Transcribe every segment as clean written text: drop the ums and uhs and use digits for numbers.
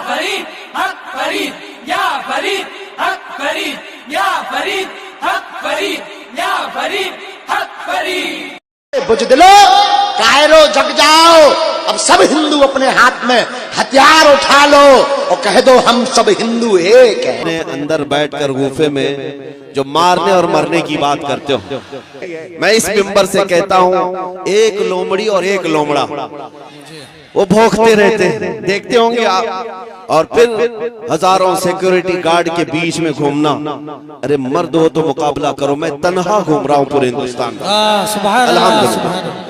फरीद हक फरीद, या फरीद हक फरीद, या फरीद हक फरीद, या फरीद हक फरीद। बुजदिलो कायरो जग जाओ, अब सब हिंदू अपने हाथ में हथियार उठा लो और कह दो हम सब हिंदू एक हैं। अंदर बैठकर गुफे में जो मारने और मरने की बात करते हो, मैं इस मिंबर से कहता हूँ, एक लोमड़ी और एक लोमड़ा वो भौंकते रहते हैं, देखते होंगे आप, और फिर हजारों सिक्योरिटी गार्ड के बीच में घूमना। अरे मर्द हो तो मुकाबला करो, मैं तन्हा घूम रहा हूँ पूरे हिंदुस्तान में, अल्हम्दुलिल्लाह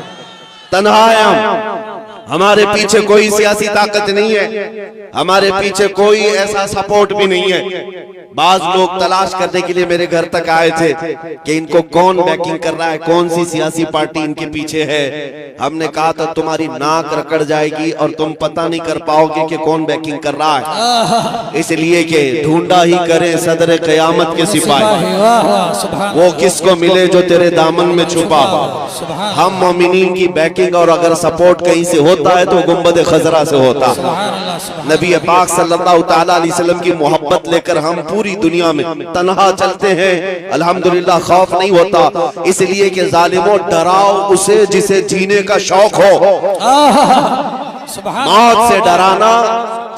तन्हा आया हूं। हमारे पीछे कोई सियासी ताकत नहीं है, हमारे पीछे कोई ऐसा सपोर्ट भी नहीं है। बाज लोग तलाश करने के लिए मेरे घर तक आए थे कि इनको कौन बैकिंग कर रहा है, कौन सी सियासी पार्टी इनके पीछे है। हमने कहा था तुम्हारी नाक रकड़ जाएगी और तुम पता नहीं कर पाओगे कि कौन बैकिंग कर रहा है, इसलिए कि ढूंढा ही करें सदर कयामत के सिपाही, वो किसको मिले जो तेरे दामन में छुपा। हम मोमिनीन की बैकिंग और अगर सपोर्ट कहीं से होता है तो गुंबद खजरा से होता। नबी पाक सल्लल्लाहु तआला अलैहि वसल्लम की मोहब्बत लेकर हम पूरी दुनिया में तन्हा चलते हैं, अल्हम्दुलिल्लाह खौफ नहीं होता, इसलिए कि जालिमों डराओ उसे जिसे जीने का शौक हो। मौत से डराना,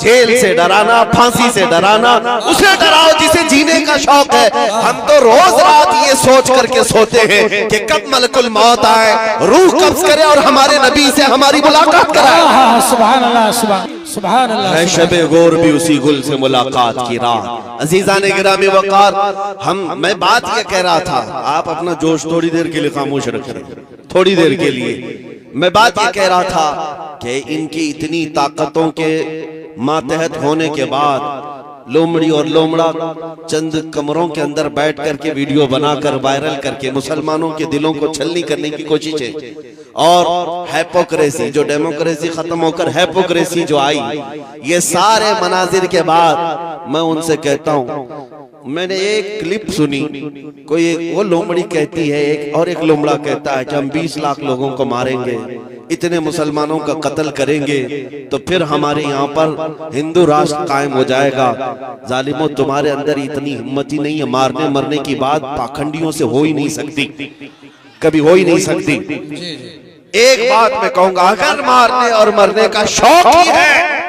जेल से डराना, फांसी से डराना, उसे डराओ जिसे जीने का शौक है। हम तो रोज रात ये सोच करके सोते हैं कि कब मलकुल मौत आए, रूह कब्ज करे और हमारे नबी से हमारी मुलाकात कराए। सुभान अल्लाह, सुभान अल्लाह। है शबे गोर भी उसी गुल से मुलाकात की रात। अजीजान गिरामी वकार, मैं बात ये कह रहा था, आप अपना जोश थोड़ी देर के लिए खामोश रखें, थोड़ी देर के लिए। मैं बात ये कह रहा था कि इनकी इतनी ताकतों के मातहत होने के बाद लोमड़ी और लोमड़ा चंद कमरों के अंदर बैठ करके वीडियो बनाकर वायरल करके मुसलमानों के दिलों को छलनी करने की कोशिश है। और हैपोक्रेसी, जो डेमोक्रेसी खत्म होकर हैपोक्रेसी जो आई, ये सारे मनाजिर के बाद मैं उनसे कहता हूँ, मैंने एक क्लिप सुनी, कोई वो लोमड़ी कहती है एक, और एक लोमड़ा कहता है कि हम 20 लाख लोगों को मारेंगे, इतने मुसलमानों का कत्ल करेंगे तो फिर हमारे यहाँ पर हिंदू राष्ट्र कायम हो जाएगा। जालिमों तुम्हारे अंदर इतनी हिम्मत ही नहीं है, मारने मरने की बात पाखंडियों से हो ही नहीं सकती, कभी हो ही नहीं सकती। एक बात मैं कहूंगा, अगर मारने और मरने का शौक ही है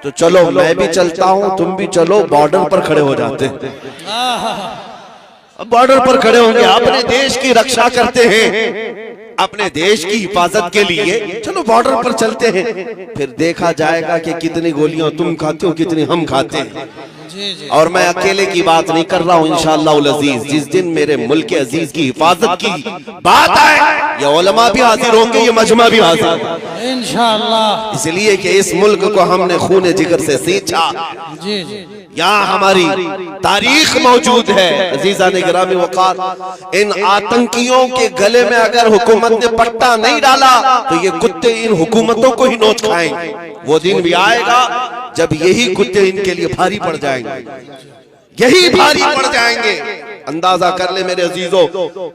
तो चलो मैं भी चलता हूं, तुम भी चलो, बॉर्डर पर खड़े हो जाते हैं। बॉर्डर पर खड़े होंगे, अपने देश की रक्षा करते हैं, अपने देश की हिफाजत के लिए चलो बॉर्डर पर चलते हैं, फिर देखा जाएगा कि कितनी गोलियां तुम खाते हो, कितनी हम खाते हैं। और मैं अकेले की बात नहीं कर रहा हूँ, इंशाअल्लाह अजीज, जिस दिन मेरे मुल्क के अजीज की हिफाजत की बात आए, ये उलमा भी हाजिर होंगे, ये मजमा भी हाजिर इंशाअल्लाह, इसलिए कि इस मुल्क को हमने खून जिगर से सींचा। यहाँ हमारी तारीख मौजूद है। अजीजान गिरामी वकार, इन आतंकियों के गले में अगर हुकूमत ने पट्टा नहीं डाला तो ये कुत्ते इन हुकूमतों को ही नोच खाएंगे। वो दिन भी आएगा जब यही कुत्ते इनके लिए भारी पड़ जाएंगे, यही भारी पड़ जाएंगे। अंदाजा कर ले मेरे अजीजों,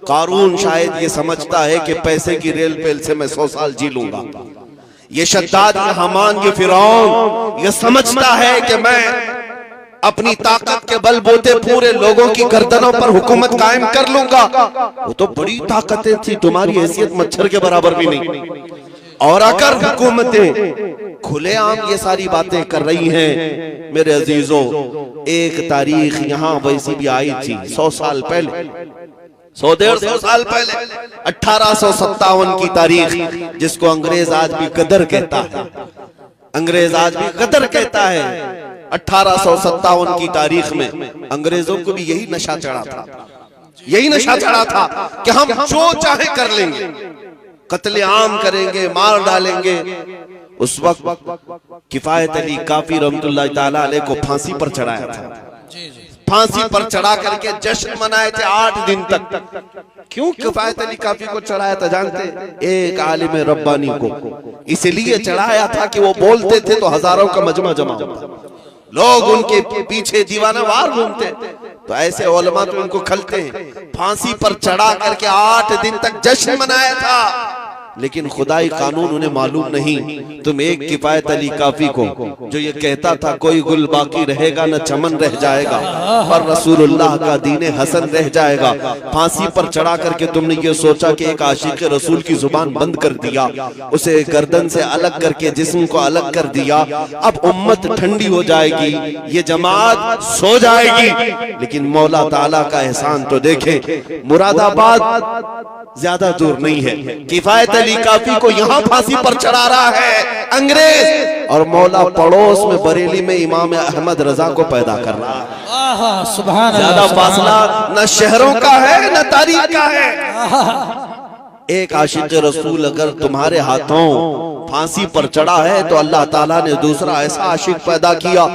कारून शायद ये समझता है कि पैसे की रेल पेल से मैं 100 साल जी लूंगा। ये शद्दाद, ये हमान, ये फिरौन ये समझता है कि मैं अपनी ताकत के बलबूते पूरे लोगों की गर्दनों पर हुकूमत कायम कर लूंगा। वो तो बड़ी ताकतें थी, तुम्हारी हैसियत मच्छर के बराबर भी नहीं। और अगर हुकूमतें खुलेआम ये सारी बातें कर रही हैं, मेरे अजीजों, एक तारीख यहाँ वैसी भी आई थी 100 साल पहले, 100-150 साल पहले, 1857 की तारीख, जिसको अंग्रेज आज भी गदर कहता है, अंग्रेज आज भी गदर कहता है। 1857 की तारीख में अंग्रेजों को भी यही नशा चढ़ा था, यही नशा चढ़ा था कि हम जो चाहे कर लेंगे, कत्ले आम करेंगे, मार डालेंगे। उस वक्त किफायत अली काफी रहमतुल्लाह ताला अलैह को फांसी पर चढ़ाया था, फांसी पर चढ़ा करके जश्न मनाए थे 8 दिन तक। क्यों किफायत अली काफी को चढ़ाया था जानते? एक आलिम रब्बानी को इसलिए चढ़ाया था कि वो बोलते थे तो हजारों का मजमा जमा होता, लोग उनके पीछे दीवानावार घूमते, तो ऐसे उलमा तो उनको खलते हैं। फांसी पर चढ़ा करके 8 दिन तक जश्न मनाया था लेकिन खुदाई कानून उन्हें मालूम नहीं। तुम एक किफायत अली काफी को जो ये कहता था कोई गुल बाकी रहेगा न चमन रह जाएगा और रसूलुल्लाह का दीने हसन रह जाएगा, फांसी पर चढ़ा करके तुमने ये सोचा कि एक आशिक रसूल की जुबान बंद कर दिया, उसे गर्दन से अलग करके जिस्म को अलग कर दिया। अब उम्मत ठंडी हो जाएगी, ये जमात सो जाएगी। लेकिन मौला ताला का एहसान तो देखें, मुरादाबाद ज्यादा दूर नहीं है। किफायत अली काफी को यहाँ फांसी पर चढ़ा रहा है अंग्रेज, और मौला पड़ोस में बरेली में इमाम अहमद रजा को पैदा कर रहा है। सुभान अल्लाह। ज्यादा फासला न शहरों का है न तारीख का है। एक आशिक रसूल अगर तुम्हारे हाथों फांसी पर चढ़ा है तो अल्लाह ताला ने दूसरा ऐसा आशिक पैदा किया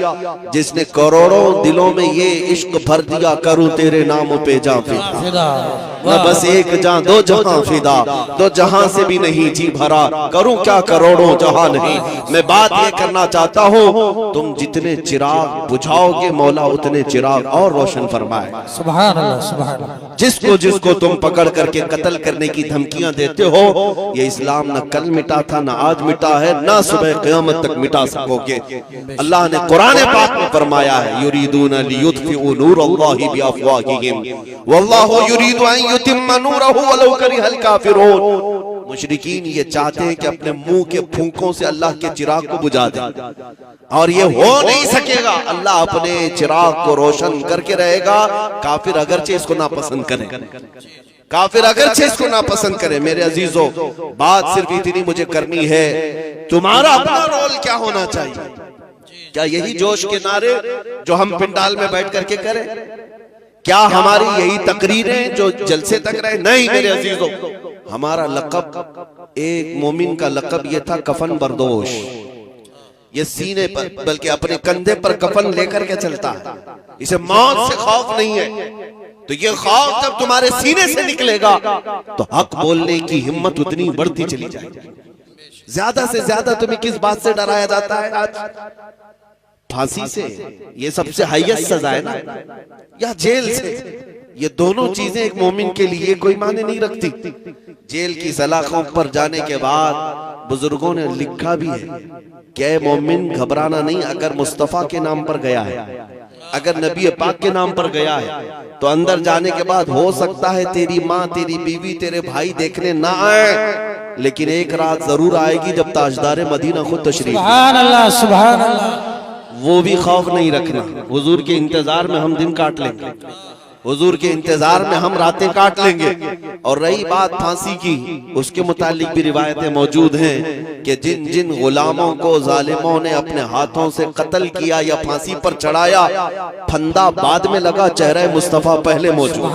जिसने करोड़ों दिलों में ये इश्क भर दिया, करूं तेरे नाम पे जा फिदा, न बस एक जहां दो जहां फिदा, दो जहां से भी नहीं जी भरा, करूं क्या करोड़ों जहां नहीं। मैं बात ये करना चाहता हूँ, तुम जितने चिराग बुझाओगे मौला उतने चिराग और रोशन फरमाए। सुभान अल्लाह, सुभान अल्लाह। जिसको जिसको तुम पकड़ करके कत्ल करने की धमकियां देते हो, ये इस्लाम न कल मिटा था, न आज मिटा है, न सुबह क़यामत तक मिटा सकोगे। अल्लाह ने कुरान पाक में फरमाया है, युरीदूना लियुत्फिउ नूरल्लाहि बिअफ़वाहिहिम वल्लाहु युरीदु अन युतिम्मा नूरहु वलौ करिहल काफिरून। मुशरिकीन ये चाहते हैं कि अपने मुंह के फूंकों से अल्लाह के चिराग को बुझा दें, और ये हो नहीं सकेगा। अल्लाह अपने चिराग को रोशन करके रहेगा, काफिर अगरचे इसको नापसंद करें, काफिर अगरचे इसको नापसंद करें। मेरे अजीजों, बात सिर्फ इतनी मुझे करनी है, तुम्हारा अपना रोल क्या होना चाहिए? क्या यही जोश के नारे जो हम पिंडाल में बैठ करके करें? क्या हमारी यही तकरीरें जो जलसे तक रहे? नहीं मेरे अजीजों, हमारा लक़ब, एक मोमिन का लक़ब ये था कफन बरदोश। ये सीने पर बल्कि अपने कंधे पर कफन लेकर के चलता है, इसे मौत से खौफ नहीं है। तो ये खौफ जब तुम्हारे सीने से निकलेगा तो हक बोलने की हिम्मत उतनी बढ़ती चली जाएगी। ज्यादा से ज्यादा तुम्हें किस बात से डराया जाता है आज? फांसी से, ये सबसे हाईएस्ट सजा है ना, या जेल से? ये दोनों चीजें एक मोमिन के लिए कोई माने नहीं रखती। जेल की सलाखों पर जाने के बाद बुजुर्गों ने लिखा भी है कि मोमिन घबराना नहीं, अगर मुस्तफा के नाम पर गया है, अगर नबी पाक के नाम पर गया है, तो अंदर जाने के बाद हो सकता है तेरी माँ, तेरी बीवी, तेरे भाई देखने ना आए, लेकिन एक रात जरूर आएगी जब ताजदार मदीना खुद तशरीफ। सुभान अल्लाह, सुभान अल्लाह। वो भी खौफ नहीं रखना। हुजूर के इंतजार में हम दिन काट लेंगे, हुजूर के इंतजार में हम रातें काट लेंगे। और रही बात फांसी की, उसके मुतालिक भी रिवायतें मौजूद हैं कि जिन जिन गुलामों को जालिमों ने अपने हाथों से कत्ल किया या फांसी पर चढ़ाया, फंदा बाद में लगा, चेहरा मुस्तफा पहले मौजूद।